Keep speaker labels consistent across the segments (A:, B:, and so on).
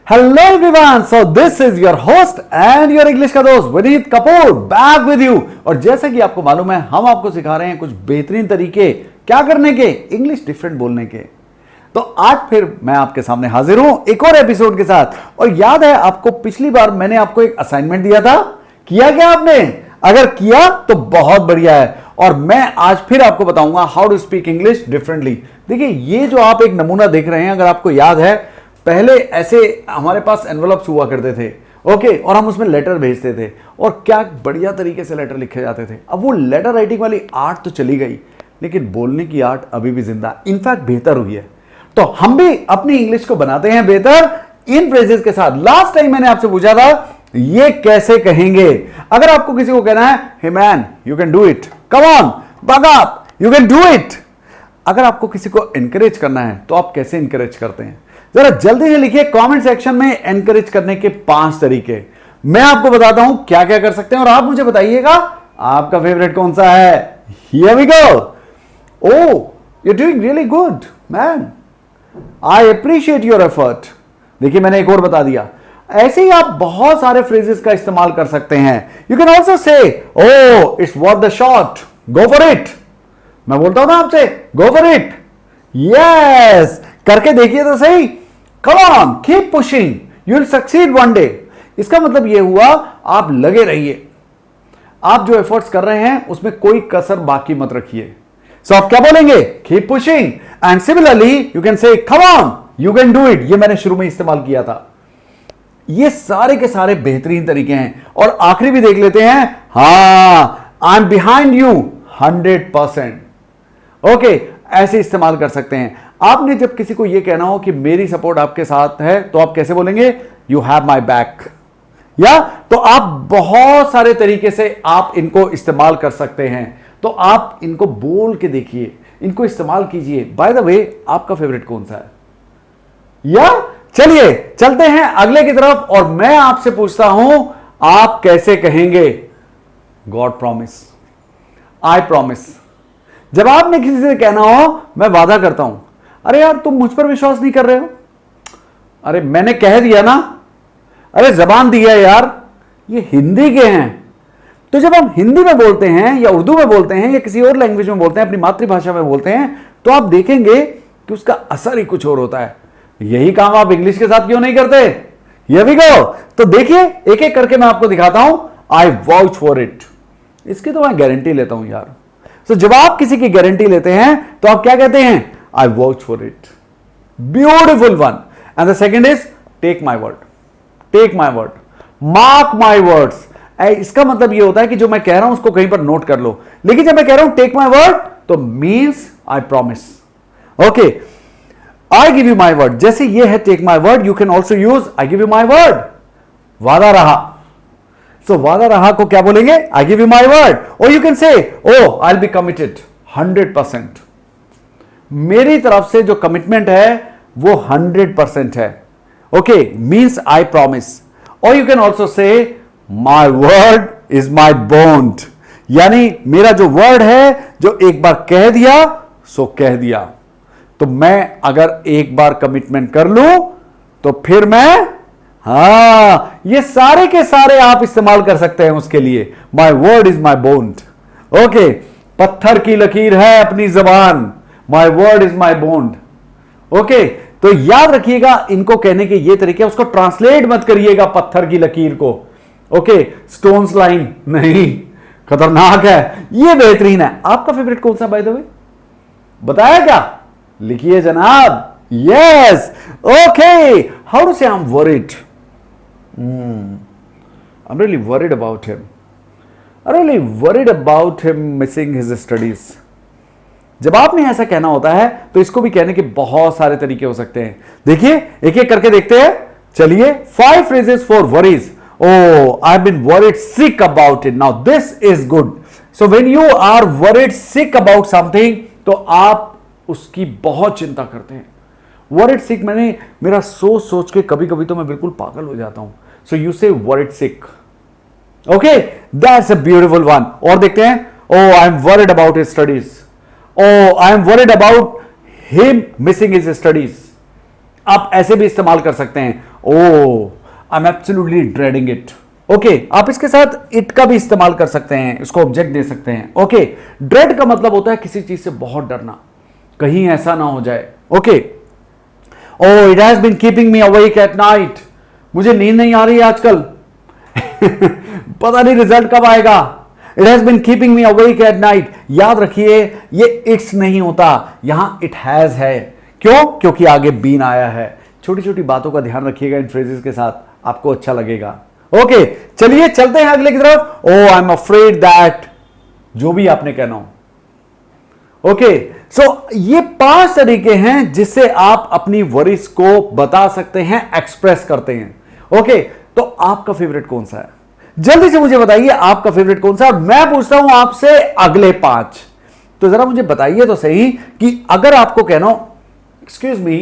A: Hello everyone, so this is your host and your English का दोस्त Vineet Kapoor back with you. और जैसे कि आपको मालूम है, हम आपको सिखा रहे हैं कुछ बेहतरीन तरीके क्या करने के, इंग्लिश डिफरेंट बोलने के। तो आज फिर मैं आपके सामने हाजिर हूं एक और एपिसोड के साथ। और याद है आपको, पिछली बार मैंने आपको एक असाइनमेंट दिया था, किया क्या आपने? अगर किया तो बहुत बढ़िया है। और मैं आज फिर आपको बताऊंगा how to speak English differently. देखिए, ये जो आप एक नमूना देख रहे हैं, अगर आपको याद है, पहले ऐसे हमारे पास एनवलप्स हुआ करते थे, ओके, और हम उसमें लेटर भेजते थे और क्या बढ़िया तरीके से लेटर लिखे जाते थे। अब वो लेटर राइटिंग वाली आर्ट तो चली गई, लेकिन बोलने की आर्ट अभी भी जिंदा, इनफैक्ट बेहतर हुई है। तो हम भी अपनी इंग्लिश को बनाते हैं बेहतर इन फ्रेजेस के साथ। लास्ट टाइम मैंने आपसे पूछा था ये कैसे कहेंगे। अगर आपको किसी को कहना है, hey man you can do it, come on buck up, you can do it. अगर आपको किसी को एनकरेज करना है तो आप कैसे एनकरेज करते हैं? जरा जल्दी से लिखिए कमेंट सेक्शन में एनकरेज करने के 5 तरीके। मैं आपको बताता हूं क्या क्या कर सकते हैं और आप मुझे बताइएगा आपका फेवरेट कौन सा है। Here we go. Oh, you are doing really good man, I appreciate your effort. देखिए, मैंने एक और बता दिया। ऐसे ही आप बहुत सारे फ्रेजेस का इस्तेमाल कर सकते हैं। यू कैन ऑल्सो से, oh it's worth the shot, go for it. मैं बोलता हूं ना आपसे, गो फॉर इट, यस, करके देखिए तो सही। Come on, keep pushing, you will succeed one day. इसका मतलब यह हुआ आप लगे रहिए, आप जो एफर्ट्स कर रहे हैं उसमें कोई कसर बाकी मत रखिए। सो आप क्या बोलेंगे? Keep pushing. And similarly you can से, come on you can do it. ये मैंने शुरू में इस्तेमाल किया था। ये सारे के सारे बेहतरीन तरीके हैं। और आखिरी भी देख लेते हैं, हां, I am behind you 100%। Okay, ऐसे इस्तेमाल कर सकते हैं। आपने जब किसी को यह कहना हो कि मेरी सपोर्ट आपके साथ है, तो आप कैसे बोलेंगे? You have my back. या तो आप बहुत सारे तरीके से आप इनको इस्तेमाल कर सकते हैं। तो आप इनको बोल के देखिए, इनको इस्तेमाल कीजिए। बाय द वे, आपका फेवरेट कौन सा है? या चलिए चलते हैं अगले की तरफ और मैं आपसे पूछता हूं आप कैसे कहेंगे गॉड प्रॉमिस, आई प्रॉमिस। जब आपने किसी से कहना हो, मैं वादा करता हूं, अरे यार तुम मुझ पर विश्वास नहीं कर रहे हो, अरे मैंने कह दिया ना, अरे जबान दिया यार। ये हिंदी के हैं। तो जब हम हिंदी में बोलते हैं या उर्दू में बोलते हैं या किसी और लैंग्वेज में बोलते हैं, अपनी मातृभाषा में बोलते हैं, तो आप देखेंगे कि उसका असर ही कुछ और होता है। यही काम आप इंग्लिश के साथ क्यों नहीं करते? Here we go। तो देखिए, एक एक करके मैं आपको दिखाता हूं। आई वाउच फॉर इट, इसकी तो मैं गारंटी लेता हूं यार। तो जब आप किसी की गारंटी लेते हैं तो आप क्या कहते हैं? I vouch for it, beautiful one. And the second is take my word, take my word, mark my words. इसका मतलब यह होता है कि जो मैं कह रहा हूं उसको कहीं पर नोट कर लो। लेकिन जब मैं कह रहा हूं टेक माई वर्ड, तो means I promise. Okay, I give you my word, जैसे ये है take my word, you can also use I give you my word, वादा रहा। सो वादा रहा को क्या बोलेंगे? I give you my word. और you can say, oh I will be committed 100%। मेरी तरफ से जो कमिटमेंट है वो 100% है। Okay, means I promise. और you can also say my word is my bond, यानी मेरा जो वर्ड है, जो एक बार कह दिया सो कह दिया। तो मैं अगर एक बार कमिटमेंट कर लूं तो फिर मैं, हां, ये सारे के सारे आप इस्तेमाल कर सकते हैं उसके लिए। माई word is my bond. Okay, पत्थर की लकीर है अपनी जबान, माई word is my bond. Okay, तो याद रखिएगा इनको कहने के ये तरीके। उसको ट्रांसलेट मत करिएगा पत्थर की लकीर को। ओके, स्टोन्स लाइन नहीं, खतरनाक है। ये बेहतरीन है। आपका फेवरेट कौन सा बाय द वे? बताया क्या? लिखिए जनाब। Yes, okay. हाउ टू से I am worried? I'm really worried about him. I'm really worried about him missing his studies. जब आपने ऐसा कहना होता है तो इसको भी कहने के बहुत सारे तरीके हो सकते हैं। देखिए, एक एक करके देखते हैं। चलिए, 5 phrases for worries. Oh, I've been worried sick about it. Now this is good. So when you are worried sick about something, तो आप उसकी बहुत चिंता करते हैं। वर्रिड सिक, मैंने मेरा सोच सोच के कभी कभी तो मैं बिल्कुल पागल हो जाता हूं। So you say worried sick. Okay, that's a beautiful one. और देखते हैं, oh I am worried about his studies, oh I am worried about him missing his studies. आप ऐसे भी इस्तेमाल कर सकते हैं, oh I am absolutely dreading it. Okay, आप इसके साथ इट का भी इस्तेमाल कर सकते हैं, इसको ऑब्जेक्ट दे सकते हैं। ओके, ड्रेड का मतलब होता है किसी चीज से बहुत डरना, कहीं ऐसा ना हो जाए। Okay, oh it has been keeping me awake at night, मुझे नींद नहीं आ रही है आजकल पता नहीं रिजल्ट कब आएगा। It has been keeping me awake at night, याद रखिए ये इट्स नहीं होता, यहां इट हैज है। क्यों? क्योंकि आगे बीन आया है। छोटी छोटी बातों का ध्यान रखिएगा इन फ्रेजेस के साथ, आपको अच्छा लगेगा। ओके, चलिए चलते हैं अगले की तरफ। ओ आई एम अफ्रेड दैट, जो भी आपने कहना हो। ओके, सो ये 5 तरीके हैं जिससे आप अपनी वरीज को बता सकते हैं, एक्सप्रेस करते हैं। ओके, तो आपका फेवरेट कौन सा है? जल्दी से मुझे बताइए आपका फेवरेट कौन सा है। मैं पूछता हूं आपसे अगले 5, तो जरा मुझे बताइए तो सही कि अगर आपको कहना हो एक्सक्यूज मी,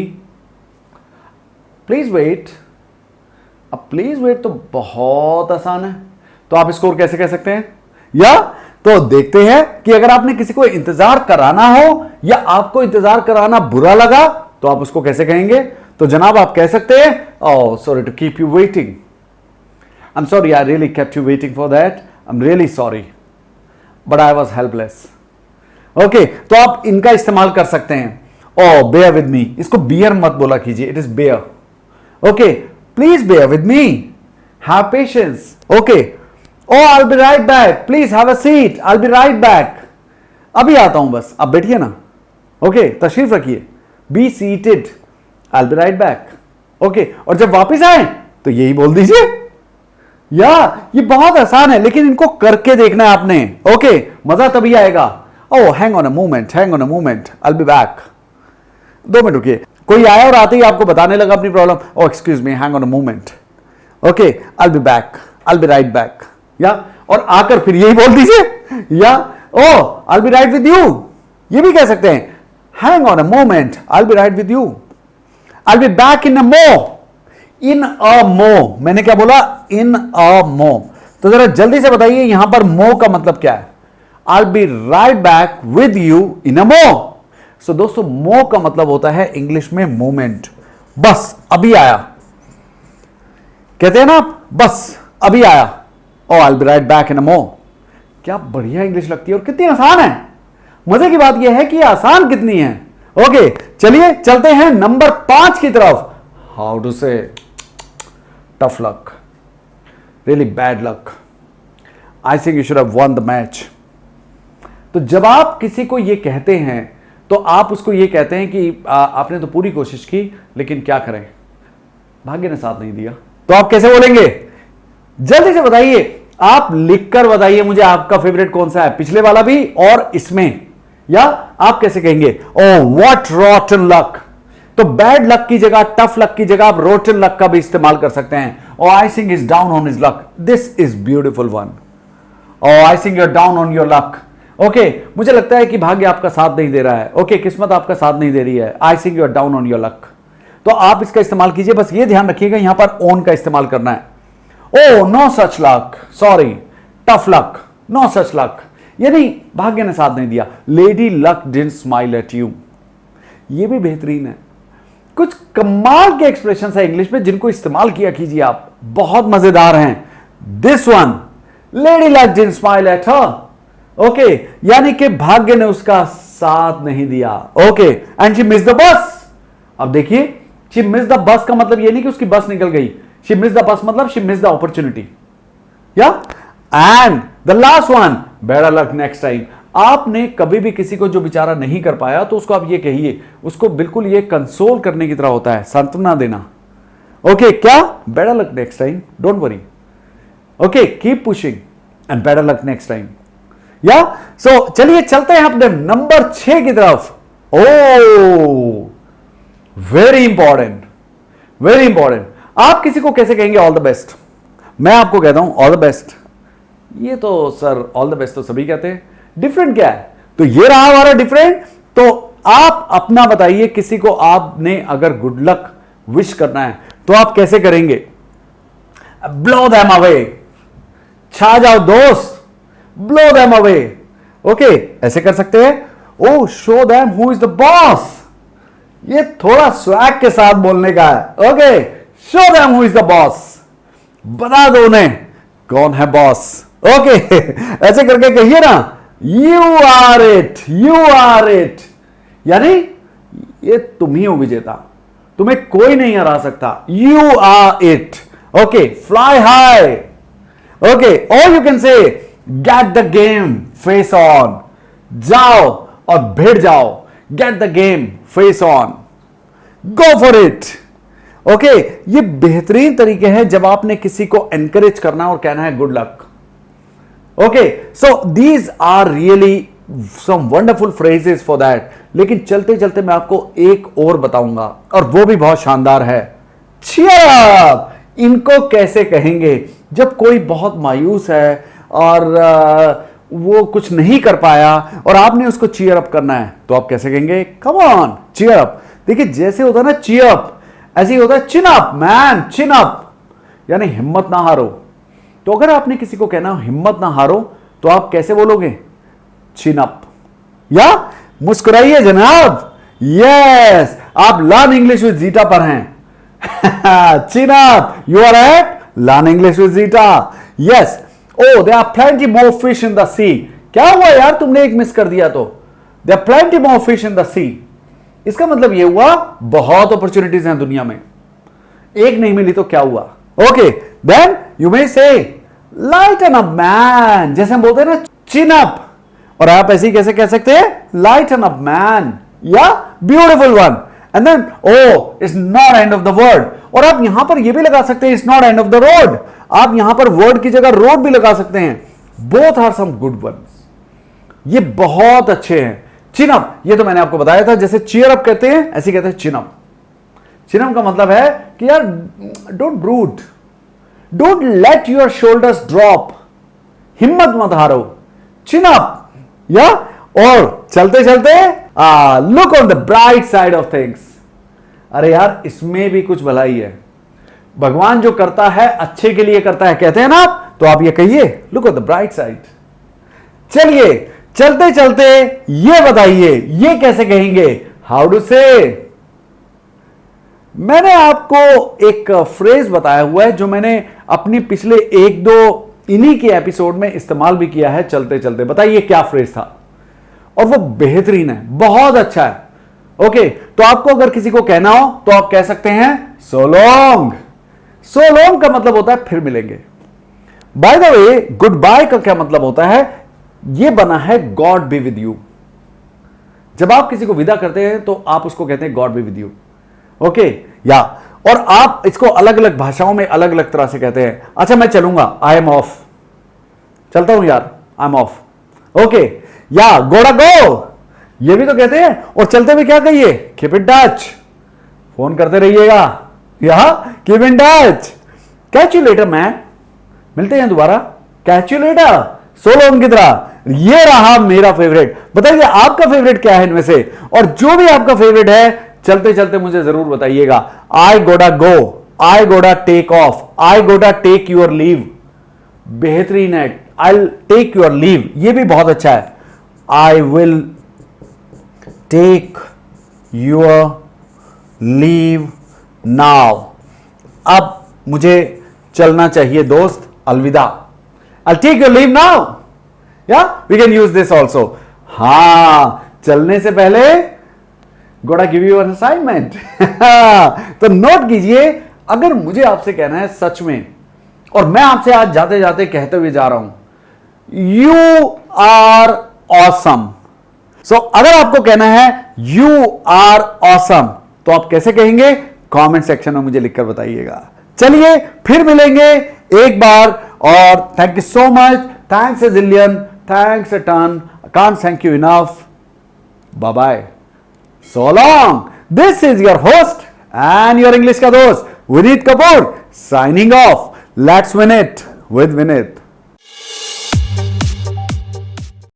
A: प्लीज वेट, अब प्लीज वेट तो बहुत आसान है, तो आप इसको और कैसे कह सकते हैं? या तो देखते हैं कि अगर आपने किसी को इंतजार कराना हो या आपको इंतजार कराना बुरा लगा तो आप उसको कैसे कहेंगे? तो जनाब आप कह सकते हैं, oh sorry to keep you waiting, I am sorry I really kept you waiting for that, I am really sorry but I was helpless. Okay, तो आप इनका इस्तेमाल कर सकते हैं। ओ बेयर विद मी, इसको बियर मत बोला कीजिए, it is bear. Okay, please bear with me, have patience. Okay, oh I will be right back, please have a seat, I will be right back, अभी आता हूं बस, आप बैठिए ना। ओके, तशरीफ रखिए, be seated, I will be right back. Okay, और जब वापस आए तो यही बोल दीजिए। या ये बहुत आसान है, लेकिन इनको करके देखना है आपने। ओके, मजा तभी आएगा। Oh hang on a moment, hang on a moment, I will be back, 2 minute रुकिए। कोई आया और आते ही आपको बताने लगा अपनी problem, oh excuse me, hang on a moment, okay I will be back, I will be right back. या और आकर फिर यही बोल दीजिए, या oh I will be right with you, ये भी कह सकते हैं, hang on a moment, I will be right with you, I will be back in a mo, in a मो, मैंने क्या बोला? इन अ मो। तो जरा जल्दी से बताइए यहां पर मो का मतलब क्या है? I will be right back with you in a mo. So दोस्तों, मो का मतलब होता है इंग्लिश में मोमेंट, बस अभी आया, कहते हैं ना बस अभी आया, oh I will be right back in a mo. क्या बढ़िया इंग्लिश लगती है और कितनी आसान है। मजे की बात यह है कि आसान कितनी है। ओके, चलिए चलते हैं नंबर 5 की तरफ। हाउ टू से tough luck, really bad luck, I think you should have one the match. तो जब आप किसी को यह कहते हैं तो आप उसको यह कहते हैं कि आपने तो पूरी कोशिश की लेकिन क्या करें, भाग्य ने साथ नहीं दिया। तो आप कैसे बोलेंगे? जल्दी से बताइए, आप लिखकर बताइए मुझे आपका फेवरेट कौन सा है, पिछले वाला भी और इसमें। या आप कैसे कहेंगे? Oh what रॉटन luck. तो बैड लक की जगह, टफ लक की जगह आप रोटन लक का भी इस्तेमाल कर सकते हैं। Oh I think is down on his luck, this is beautiful one. Oh I think you are down on your luck. Okay, मुझे लगता है कि भाग्य आपका साथ नहीं दे रहा है। ओके, किस्मत आपका साथ नहीं दे रही है। I think you are down on your luck. तो आप इसका इस्तेमाल कीजिए, बस ये ध्यान रखिएगा यहां पर ओन का इस्तेमाल करना है। Oh no such luck, sorry tough luck, no such luck, यानी भाग्य ने साथ नहीं दिया। Lady luck didn't smile at you, ये भी बेहतरीन है। कुछ कमाल के एक्सप्रेशन है इंग्लिश में जिनको इस्तेमाल किया कीजिए आप, बहुत मजेदार हैं। This one, lady luck didn't smile at her. Okay, यानी कि भाग्य ने उसका साथ नहीं दिया। Okay, and she miss the bus. अब देखिए, शी मिस द बस का मतलब ये नहीं कि उसकी बस निकल गई, शी मिस द बस मतलब शी मिस द अपॉर्चुनिटी। या and the last one, better luck next time. आपने कभी भी किसी को जो बेचारा नहीं कर पाया तो उसको आप ये कहिए, उसको बिल्कुल ये कंसोल करने की तरह होता है, सांत्वना देना। ओके, क्या? Better luck next time, don't worry, okay keep pushing and better luck next time. या सो चलिए चलते हैं अपने नंबर 6 की तरफ। ओ वेरी इंपॉर्टेंट, वेरी इंपॉर्टेंट। आप किसी को कैसे कहेंगे ऑल द बेस्ट? मैं आपको कहता हूं ऑल द बेस्ट। ये तो सर ऑल द बेस्ट तो सभी कहते हैं, डिफरेंट क्या है? तो ये रहा हमारा डिफरेंट। तो आप अपना बताइए, किसी को आपने अगर गुड लक विश करना है तो आप कैसे करेंगे? ब्लो देम अवे, छा जाओ दोस्त, ब्लो देम अवे। ओके, ऐसे कर सकते हैं। Oh show them who is the boss, ये थोड़ा स्वैग के साथ बोलने का है। Okay, show them who is the boss, बता दो उन्हें कौन है बॉस। ओके, ऐसे करके कहिए ना, you are it, you are it, यानी ये तुम ही हो विजेता, तुम्हें कोई नहीं हरा सकता। You are it. Okay, fly high. Okay, और you can say get the game face on, जाओ और भिड़ जाओ। Get the game face on, go for it. Okay, ये बेहतरीन तरीके हैं जब आपने किसी को एनकरेज करना और कहना है good luck. Okay, so these are really some wonderful phrases for that. लेकिन चलते चलते मैं आपको एक और बताऊंगा, और वो भी बहुत शानदार है। चीयर अप, इनको कैसे कहेंगे जब कोई बहुत मायूस है और वो कुछ नहीं कर पाया और आपने उसको चीयर अप करना है, तो आप कैसे कहेंगे? Come on, cheer up. देखिए, जैसे होता है ना चीयर अप, ऐसे ही होता है चिन अप मैन, चिन अप, यानी हिम्मत ना हारो। तो अगर आपने किसी को कहना हिम्मत ना हारो, तो आप कैसे बोलोगे? चिन अप। या मुस्कुराइए जनाब, यस, आप लर्न इंग्लिश विद जीटा पर हैं। Chin up, you are at learn English with Jeeta. Yes, oh there are plenty more fish in the sea. क्या हुआ यार, तुमने एक मिस कर दिया तो? There are plenty more fish in the sea. इसका मतलब यह हुआ बहुत अपॉर्चुनिटीज हैं दुनिया में, एक नहीं मिली तो क्या हुआ? ओके, देन यू मे से लाइटन अप मैन, जैसे हम बोलते हैं ना चिन अप, और आप ऐसे ही कैसे कह सकते हैं? लाइटन अप मैन, या beautiful one. And then oh it's not end of the world, और आप यहां पर यह भी लगा सकते हैं it's not end of the road. आप यहां पर वर्ड की जगह रोड भी लगा सकते हैं। Both are some good ones, ये बहुत अच्छे हैं। चिन अप, ये तो मैंने आपको बताया था, जैसे चीयर अप कहते हैं ऐसे कहते हैं चिन अप। चिन अप का मतलब है कि यार don't brood, don't let your shoulders drop, हिम्मत मत हारो, चिन अप। या और चलते चलते look on the bright side of things. अरे यार, इसमें भी कुछ भलाई है, भगवान जो करता है अच्छे के लिए करता है, कहते हैं ना आप, तो आप ये कहिए look on the bright side. चलिए चलते चलते ये बताइए, ये कैसे कहेंगे? हाउ टू से। मैंने आपको एक फ्रेज बताया हुआ है जो मैंने अपनी पिछले एक दो इन्हीं के एपिसोड में इस्तेमाल भी किया है चलते चलते। बताइए क्या फ्रेज था, और वो बेहतरीन है, बहुत अच्छा है। ओके, तो आपको अगर किसी को कहना हो तो आप कह सकते हैं सो लॉन्ग। सो लॉन्ग का मतलब होता है फिर मिलेंगे। By the way, goodbye का क्या मतलब होता है? ये बना है गॉड बी विद यू। जब आप किसी को विदा करते हैं तो आप उसको कहते हैं God be with you. Okay, या और आप इसको अलग अलग भाषाओं में अलग अलग तरह से कहते हैं। अच्छा, मैं चलूंगा, आई एम ऑफ, चलता हूं यार, आई एम ऑफ। ओके, या गोड़ा गो, ये भी तो कहते हैं। और चलते हुए क्या कहिए? कीप इन टच, फोन करते रहिएगा, या keep in touch. Catch you later man, मिलते हैं दोबारा, catch you later, so long की तरह। ये रहा मेरा फेवरेट। बताइए आपका फेवरेट क्या है इनमें से, और जो भी आपका फेवरेट है चलते चलते मुझे जरूर बताइएगा। आई गोड़ा गो, आई गोड़ा टेक ऑफ, आई गोड़ा टेक यूर लीव, बेहतरीन है। आई टेक यूर लीव, ये भी बहुत अच्छा है। I will take your leave now, अब मुझे चलना चाहिए दोस्त, अलविदा। I'll take your leave now. Yeah, we can use this also. हाँ, चलने से पहले गोड़ा गिव यू एन असाइनमेंट। तो नोट कीजिए, अगर मुझे आपसे कहना है सच में, और मैं आपसे आज जाते जाते कहते हुए जा रहा हूं, यू आर ऑसम। सो अगर आपको कहना है यू आर ऑसम, तो आप कैसे कहेंगे? कमेंट सेक्शन में मुझे लिखकर बताइएगा। चलिए फिर मिलेंगे एक बार, और thank you so much, thanks a zillion, thanks a ton, I can't thank you enough. Bye bye, so long. This is your host and your English का दोस्त Vineet Kapoor, signing off. Let's win it with Vineet.